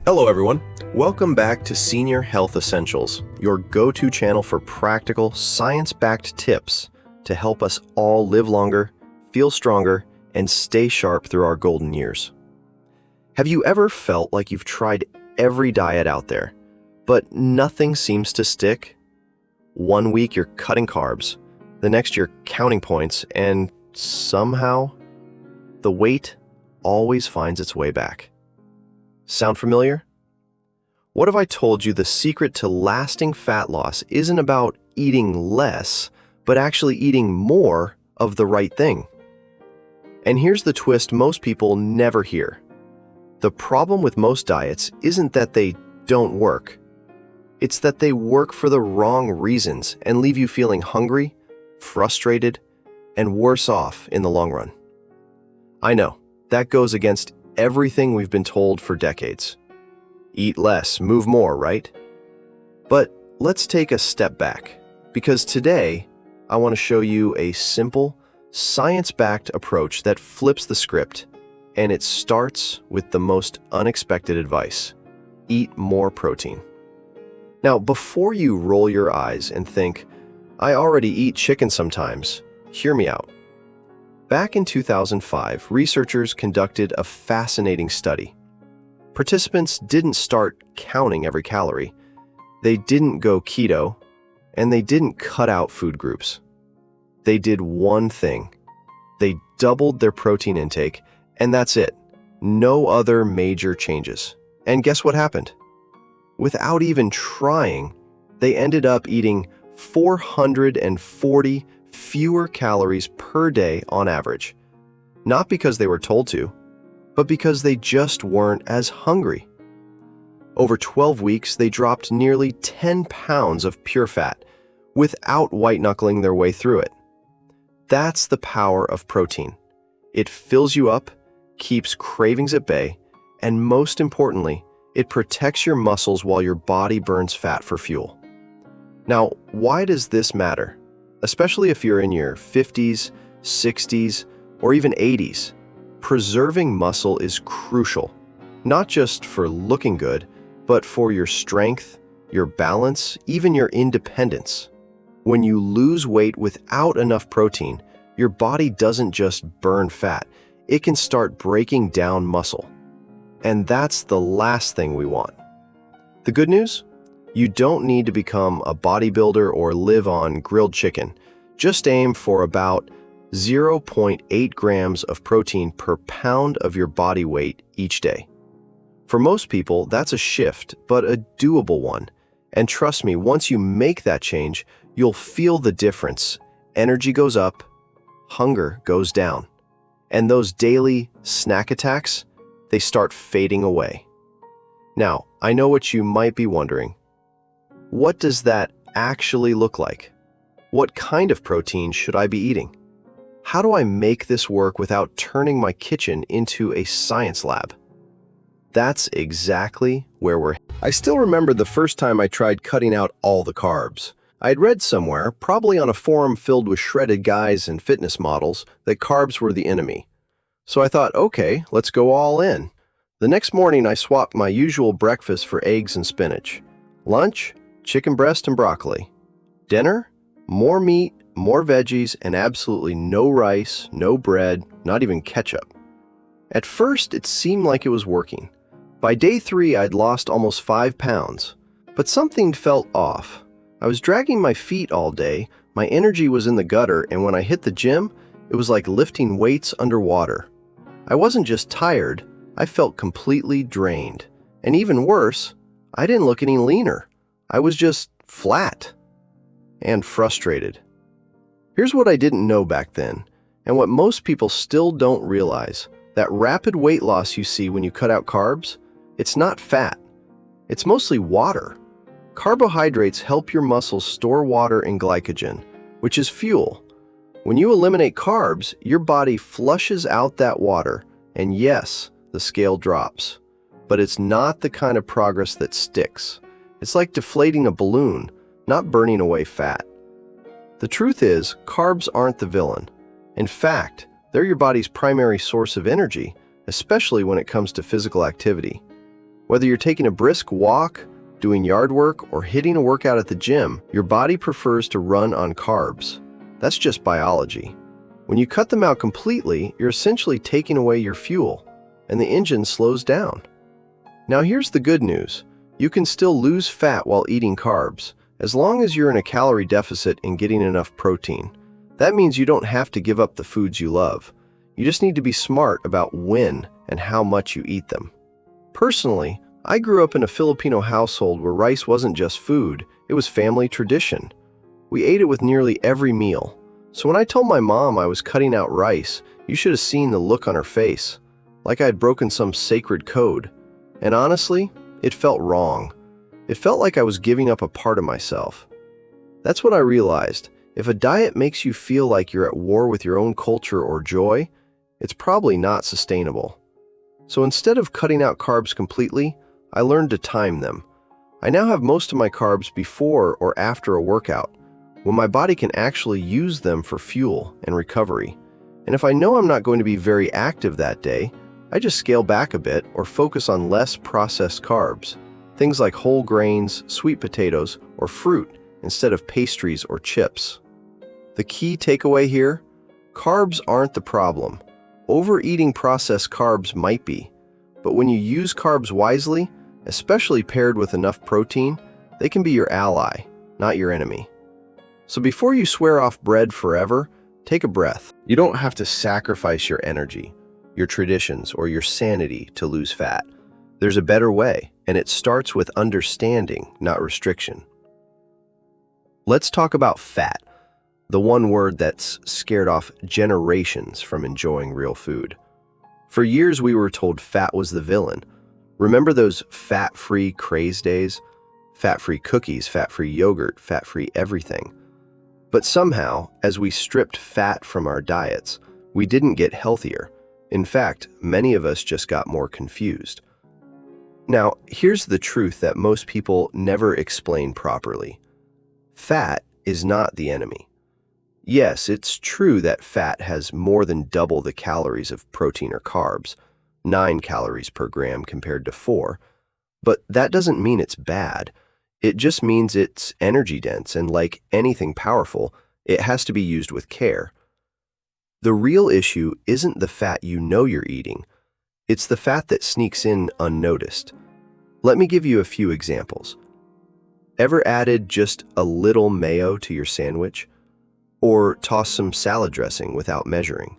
Hello everyone, welcome back to Senior Health Essentials, your go-to channel for practical, science-backed tips to help us all live longer, feel stronger, and stay sharp through our golden years. Have you ever felt like you've tried every diet out there, but nothing seems to stick? One week you're cutting carbs, the next you're counting points, and somehow the weight always finds its way back. Sound familiar? What if I told you the secret to lasting fat loss isn't about eating less, but actually eating more of the right thing? And here's the twist most people never hear. The problem with most diets isn't that they don't work. It's that they work for the wrong reasons and leave you feeling hungry, frustrated, and worse off in the long run. I know, that goes against everything we've been told for decades. Eat less, move more, right? But let's take a step back, because today I want to show you a simple, science-backed approach that flips the script, and it starts with the most unexpected advice: eat more protein. Now, before you roll your eyes and think, I already eat chicken sometimes, hear me out. Back in 2005, researchers conducted a fascinating study. Participants didn't start counting every calorie, they didn't go keto, and they didn't cut out food groups. They did one thing. They doubled their protein intake, and that's it. No other major changes. And guess what happened? Without even trying, they ended up eating 440 fewer calories per day on average. Not because they were told to, but because they just weren't as hungry. Over 12 weeks, they dropped nearly 10 pounds of pure fat without white-knuckling their way through it. That's the power of protein. It fills you up, keeps cravings at bay, and most importantly, it protects your muscles while your body burns fat for fuel. Now, why does this matter? Especially if you're in your 50s, 60s, or even 80s. Preserving muscle is crucial, not just for looking good, but for your strength, your balance, even your independence. When you lose weight without enough protein, your body doesn't just burn fat, it can start breaking down muscle. And that's the last thing we want. The good news? You don't need to become a bodybuilder or live on grilled chicken. Just aim for about 0.8 grams of protein per pound of your body weight each day. For most people, that's a shift, but a doable one. And trust me, once you make that change, you'll feel the difference. Energy goes up, hunger goes down. And those daily snack attacks, they start fading away. Now, I know what you might be wondering. What does that actually look like? What kind of protein should I be eating? How do I make this work without turning my kitchen into a science lab? That's exactly where we're headed. I still remember the first time I tried cutting out all the carbs. I had read somewhere, probably on a forum filled with shredded guys and fitness models, that carbs were the enemy. So I thought, okay, let's go all in. The next morning I swapped my usual breakfast for eggs and spinach. Lunch, chicken breast and broccoli. Dinner, more meat, more veggies, and absolutely no rice, no bread, not even ketchup. At first, it seemed like it was working. By day 3, I'd lost almost 5 pounds. But something felt off. I was dragging my feet all day, my energy was in the gutter, and when I hit the gym, it was like lifting weights underwater. I wasn't just tired, I felt completely drained. And even worse, I didn't look any leaner. I was just flat and frustrated. Here's what I didn't know back then, and what most people still don't realize. That rapid weight loss you see when you cut out carbs, it's not fat. It's mostly water. Carbohydrates help your muscles store water and glycogen, which is fuel. When you eliminate carbs, your body flushes out that water, and yes, the scale drops. But it's not the kind of progress that sticks. It's like deflating a balloon, not burning away fat. The truth is, carbs aren't the villain. In fact, they're your body's primary source of energy, especially when it comes to physical activity. Whether you're taking a brisk walk, doing yard work, or hitting a workout at the gym, your body prefers to run on carbs. That's just biology. When you cut them out completely, you're essentially taking away your fuel, and the engine slows down. Now here's the good news. You can still lose fat while eating carbs, as long as you're in a calorie deficit and getting enough protein. That means you don't have to give up the foods you love. You just need to be smart about when and how much you eat them. Personally, I grew up in a Filipino household where rice wasn't just food, it was family tradition. We ate it with nearly every meal. So when I told my mom I was cutting out rice, you should have seen the look on her face, like I had broken some sacred code. And honestly, it felt wrong. It felt like I was giving up a part of myself. That's when I realized, if a diet makes you feel like you're at war with your own culture or joy, it's probably not sustainable. So instead of cutting out carbs completely, I learned to time them. I now have most of my carbs before or after a workout, when my body can actually use them for fuel and recovery. And if I know I'm not going to be very active that day, I just scale back a bit or focus on less processed carbs, things like whole grains, sweet potatoes, or fruit instead of pastries or chips. The key takeaway here? Carbs aren't the problem. Overeating processed carbs might be, but when you use carbs wisely, especially paired with enough protein, they can be your ally, not your enemy. So before you swear off bread forever, take a breath. You don't have to sacrifice your energy, your traditions, or your sanity to lose fat. There's a better way, and it starts with understanding, not restriction. Let's talk about fat, the one word that's scared off generations from enjoying real food. For years, we were told fat was the villain. Remember those fat-free craze days? Fat-free cookies, fat-free yogurt, fat-free everything. But somehow, as we stripped fat from our diets, we didn't get healthier. In fact, many of us just got more confused. Now, here's the truth that most people never explain properly. Fat is not the enemy. Yes, it's true that fat has more than double the calories of protein or carbs, 9 calories per gram compared to 4, but that doesn't mean it's bad. It just means it's energy dense, and like anything powerful, it has to be used with care. The real issue isn't the fat you know you're eating. It's the fat that sneaks in unnoticed. Let me give you a few examples. Ever added just a little mayo to your sandwich? Or tossed some salad dressing without measuring?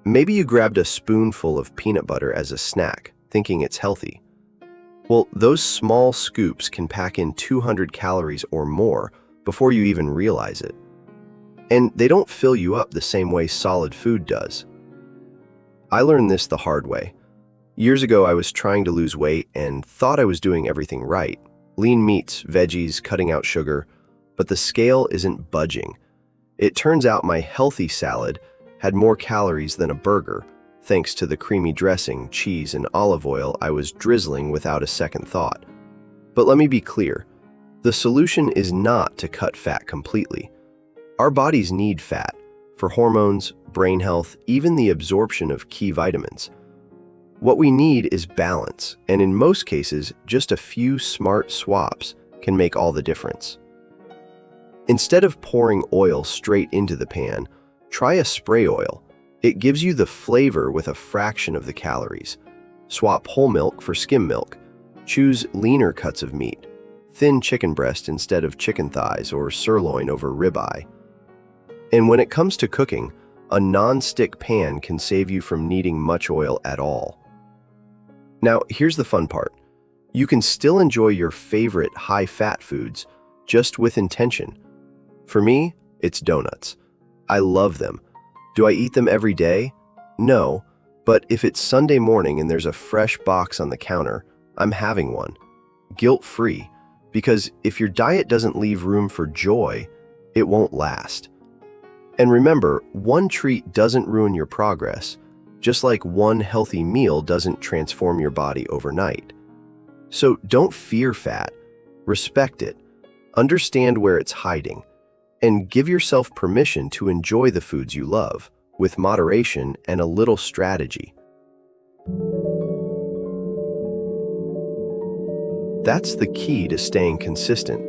Maybe you grabbed a spoonful of peanut butter as a snack, thinking it's healthy. Well, those small scoops can pack in 200 calories or more before you even realize it. And they don't fill you up the same way solid food does. I learned this the hard way. Years ago, I was trying to lose weight and thought I was doing everything right. Lean meats, veggies, cutting out sugar, but the scale isn't budging. It turns out my healthy salad had more calories than a burger, thanks to the creamy dressing, cheese, and olive oil I was drizzling without a second thought. But let me be clear, the solution is not to cut fat completely. Our bodies need fat for hormones, brain health, even the absorption of key vitamins. What we need is balance, and in most cases, just a few smart swaps can make all the difference. Instead of pouring oil straight into the pan, try a spray oil. It gives you the flavor with a fraction of the calories. Swap whole milk for skim milk. Choose leaner cuts of meat. Thin chicken breast instead of chicken thighs or sirloin over ribeye. And when it comes to cooking, a non-stick pan can save you from needing much oil at all. Now, here's the fun part. You can still enjoy your favorite high-fat foods, just with intention. For me, it's donuts. I love them. Do I eat them every day? No, but if it's Sunday morning and there's a fresh box on the counter, I'm having one. Guilt-free, because if your diet doesn't leave room for joy, it won't last. And remember, one treat doesn't ruin your progress, just like one healthy meal doesn't transform your body overnight. So don't fear fat, respect it, understand where it's hiding, and give yourself permission to enjoy the foods you love, with moderation and a little strategy. That's the key to staying consistent.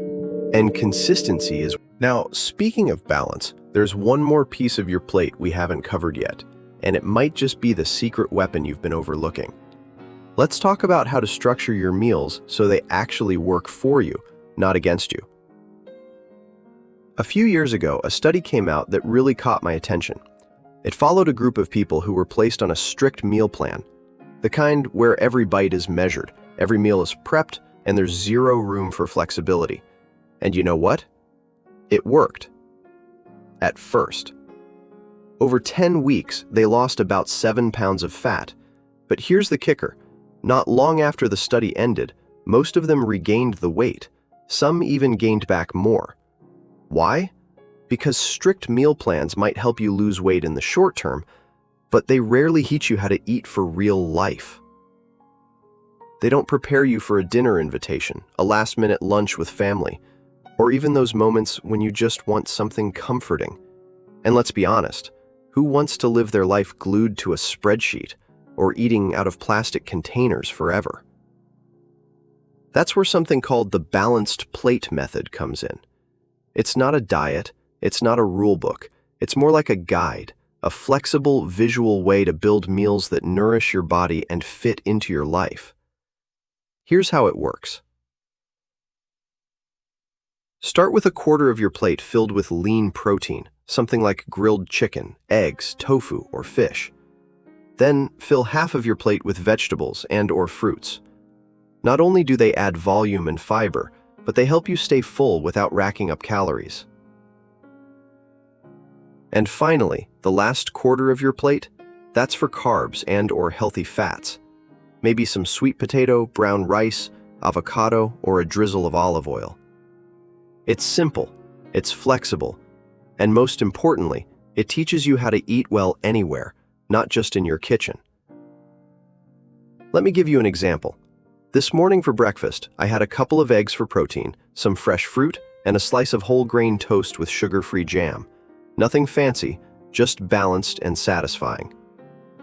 And consistency is... Now, speaking of balance, there's one more piece of your plate we haven't covered yet, and it might just be the secret weapon you've been overlooking. Let's talk about how to structure your meals so they actually work for you, not against you. A few years ago, a study came out that really caught my attention. It followed a group of people who were placed on a strict meal plan, the kind where every bite is measured, every meal is prepped, and there's zero room for flexibility. And you know what? It worked. At first. Over 10 weeks, they lost about 7 pounds of fat. But here's the kicker. Not long after the study ended, most of them regained the weight. Some even gained back more. Why? Because strict meal plans might help you lose weight in the short term, but they rarely teach you how to eat for real life. They don't prepare you for a dinner invitation, a last-minute lunch with family, or even those moments when you just want something comforting. And let's be honest, who wants to live their life glued to a spreadsheet or eating out of plastic containers forever? That's where something called the balanced plate method comes in. It's not a diet, it's not a rule book, it's more like a guide, a flexible visual way to build meals that nourish your body and fit into your life. Here's how it works. Start with a quarter of your plate filled with lean protein, something like grilled chicken, eggs, tofu, or fish. Then fill half of your plate with vegetables and/or fruits. Not only do they add volume and fiber, but they help you stay full without racking up calories. And finally, the last quarter of your plate, that's for carbs and/or healthy fats. Maybe some sweet potato, brown rice, avocado, or a drizzle of olive oil. It's simple, it's flexible, and most importantly, it teaches you how to eat well anywhere, not just in your kitchen. Let me give you an example. This morning for breakfast, I had a couple of eggs for protein, some fresh fruit, and a slice of whole grain toast with sugar-free jam. Nothing fancy, just balanced and satisfying.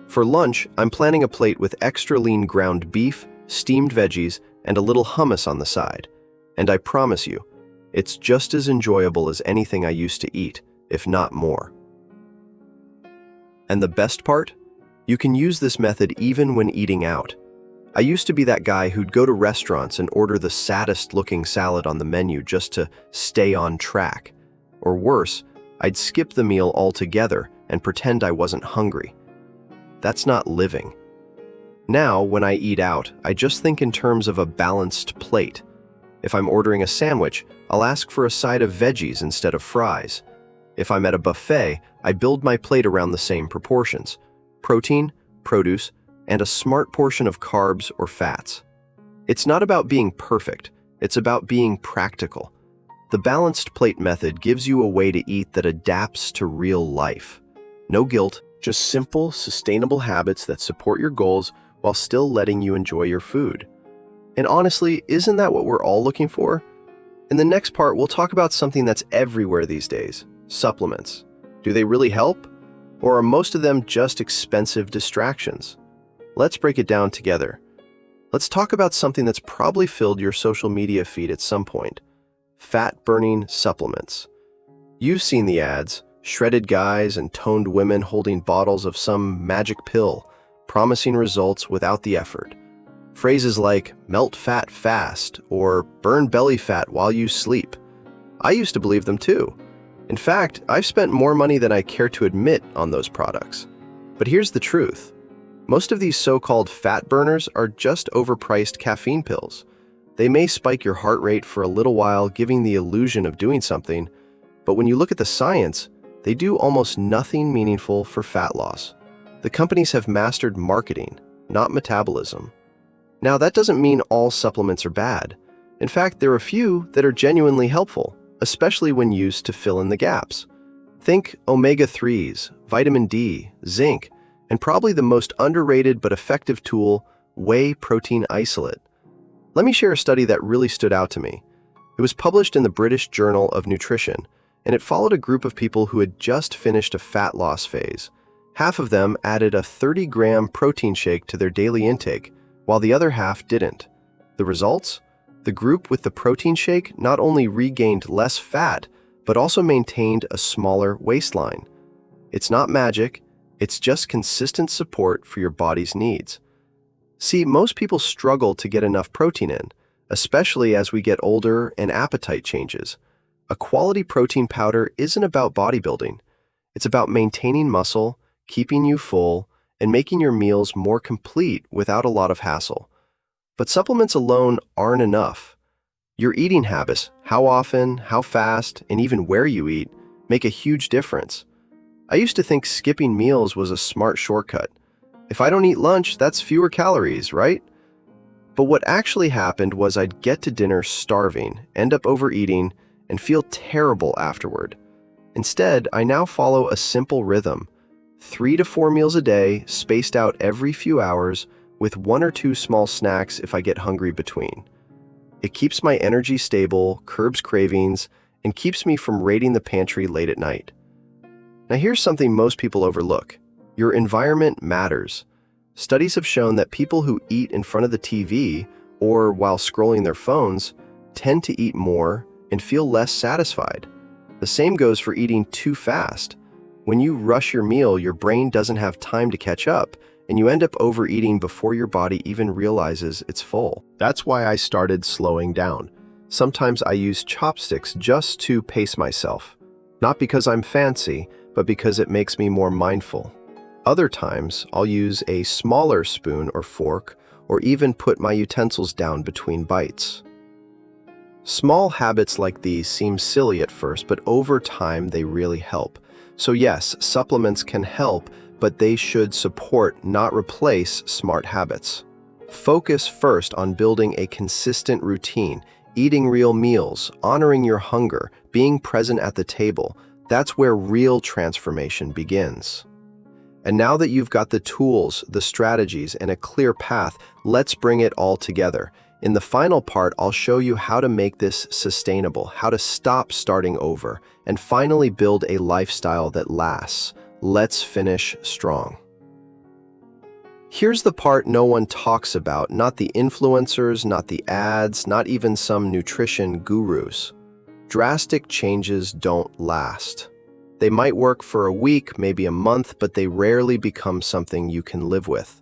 For lunch, I'm planning a plate with extra lean ground beef, steamed veggies, and a little hummus on the side. And I promise you, it's just as enjoyable as anything I used to eat, if not more. And the best part? You can use this method even when eating out. I used to be that guy who'd go to restaurants and order the saddest-looking salad on the menu just to stay on track. Or worse, I'd skip the meal altogether and pretend I wasn't hungry. That's not living. Now, when I eat out, I just think in terms of a balanced plate. If I'm ordering a sandwich, I'll ask for a side of veggies instead of fries. If I'm at a buffet, I build my plate around the same proportions: protein, produce, and a smart portion of carbs or fats. It's not about being perfect, it's about being practical. The balanced plate method gives you a way to eat that adapts to real life. No guilt, just simple, sustainable habits that support your goals while still letting you enjoy your food. And honestly, isn't that what we're all looking for? In the next part, we'll talk about something that's everywhere these days: supplements. Do they really help? Or are most of them just expensive distractions? Let's break it down together. Let's talk about something that's probably filled your social media feed at some point: fat-burning supplements. You've seen the ads: shredded guys and toned women holding bottles of some magic pill, promising results without the effort. Phrases like "melt fat fast" or "burn belly fat while you sleep." I used to believe them too. In fact, I've spent more money than I care to admit on those products. But here's the truth. Most of these so-called fat burners are just overpriced caffeine pills. They may spike your heart rate for a little while, giving the illusion of doing something, but when you look at the science, they do almost nothing meaningful for fat loss. The companies have mastered marketing, not metabolism. Now, that doesn't mean all supplements are bad. In fact, there are a few that are genuinely helpful, especially when used to fill in the gaps. Think omega-3s, vitamin D, zinc, and probably the most underrated but effective tool, whey protein isolate. Let me share a study that really stood out to me. It was published in the British Journal of Nutrition, and it followed a group of people who had just finished a fat loss phase. Half of them added a 30-gram protein shake to their daily intake, while the other half didn't. The results? The group with the protein shake not only regained less fat, but also maintained a smaller waistline. It's not magic, it's just consistent support for your body's needs. See, most people struggle to get enough protein in, especially as we get older and appetite changes. A quality protein powder isn't about bodybuilding. It's about maintaining muscle, keeping you full, and making your meals more complete without a lot of hassle. But supplements alone aren't enough. Your eating habits, how often, how fast, and even where you eat, make a huge difference. I used to think skipping meals was a smart shortcut. If I don't eat lunch, that's fewer calories, right? But what actually happened was I'd get to dinner starving, end up overeating, and feel terrible afterward. Instead, I now follow a simple rhythm: 3 to 4 meals a day, spaced out every few hours, with 1 or 2 small snacks if I get hungry between. It keeps my energy stable, curbs cravings, and keeps me from raiding the pantry late at night. Now here's something most people overlook. Your environment matters. Studies have shown that people who eat in front of the TV or while scrolling their phones tend to eat more and feel less satisfied. The same goes for eating too fast. When you rush your meal, your brain doesn't have time to catch up, and you end up overeating before your body even realizes it's full. That's why I started slowing down. Sometimes I use chopsticks just to pace myself. Not because I'm fancy, but because it makes me more mindful. Other times, I'll use a smaller spoon or fork, or even put my utensils down between bites. Small habits like these seem silly at first, but over time they really help. So yes, supplements can help, but they should support, not replace, smart habits. Focus first on building a consistent routine, eating real meals, honoring your hunger, being present at the table. That's where real transformation begins. And now that you've got the tools, the strategies, and a clear path, let's bring it all together. In the final part, I'll show you how to make this sustainable, how to stop starting over, and finally build a lifestyle that lasts. Let's finish strong. Here's the part no one talks about, not the influencers, not the ads, not even some nutrition gurus. Drastic changes don't last. They might work for a week, maybe a month, but they rarely become something you can live with.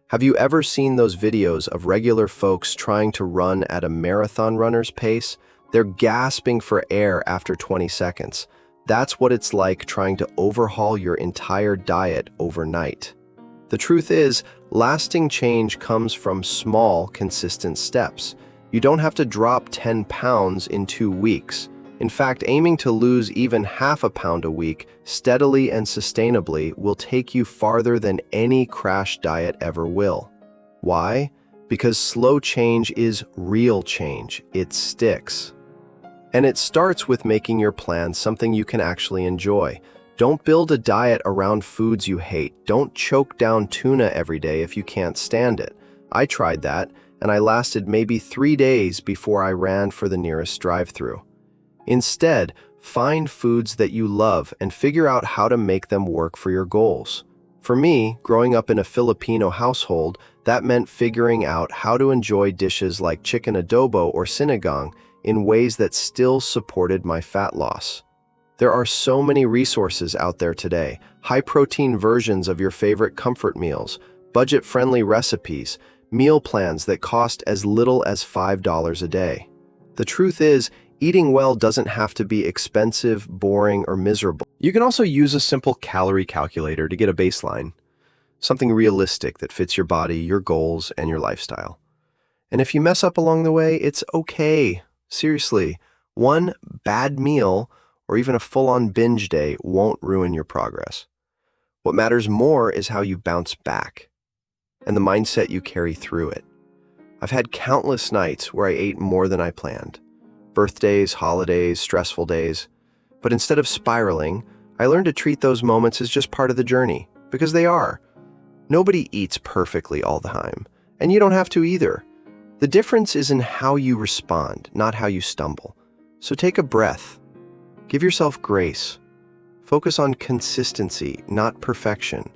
Have you ever seen those videos of regular folks trying to run at a marathon runner's pace? They're gasping for air after 20 seconds. That's what it's like trying to overhaul your entire diet overnight. The truth is, lasting change comes from small, consistent steps. You don't have to drop 10 pounds in 2 weeks. In fact, aiming to lose even half a pound a week, steadily and sustainably, will take you farther than any crash diet ever will. Why? Because slow change is real change. It sticks. And it starts with making your plan something you can actually enjoy. Don't build a diet around foods you hate. Don't choke down tuna every day if you can't stand it. I tried that, and I lasted maybe 3 days before I ran for the nearest drive-thru. Instead, find foods that you love and figure out how to make them work for your goals. For me, growing up in a Filipino household, that meant figuring out how to enjoy dishes like chicken adobo or sinigang in ways that still supported my fat loss. There are so many resources out there today: high-protein versions of your favorite comfort meals, budget-friendly recipes, meal plans that cost as little as $5 a day. The truth is, eating well doesn't have to be expensive, boring, or miserable. You can also use a simple calorie calculator to get a baseline, something realistic that fits your body, your goals, and your lifestyle. And if you mess up along the way, it's okay. Seriously, one bad meal or even a full-on binge day won't ruin your progress. What matters more is how you bounce back and the mindset you carry through it. I've had countless nights where I ate more than I planned. Birthdays, holidays, stressful days. But instead of spiraling, I learned to treat those moments as just part of the journey, because they are. Nobody eats perfectly all the time, and you don't have to either. The difference is in how you respond, not how you stumble. So take a breath. Give yourself grace. Focus on consistency, not perfection.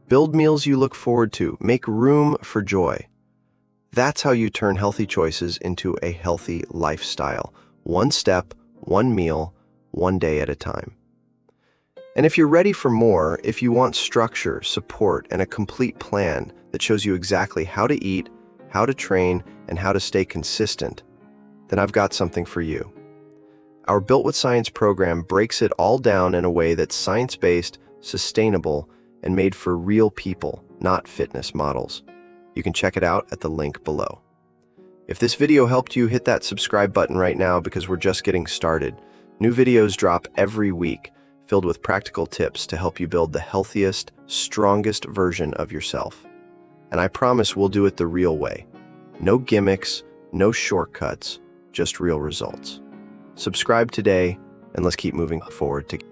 Build meals you look forward to. Make room for joy. That's how you turn healthy choices into a healthy lifestyle. One step, one meal, one day at a time. And if you're ready for more, if you want structure, support, and a complete plan that shows you exactly how to eat, how to train, and how to stay consistent, then I've got something for you. Our Built with Science program breaks it all down in a way that's science-based, sustainable, and made for real people, not fitness models. You can check it out at the link below. If this video helped you, hit that subscribe button right now because we're just getting started. New videos drop every week, filled with practical tips to help you build the healthiest, strongest version of yourself. And I promise we'll do it the real way. No gimmicks, no shortcuts, just real results. Subscribe today, and let's keep moving forward together.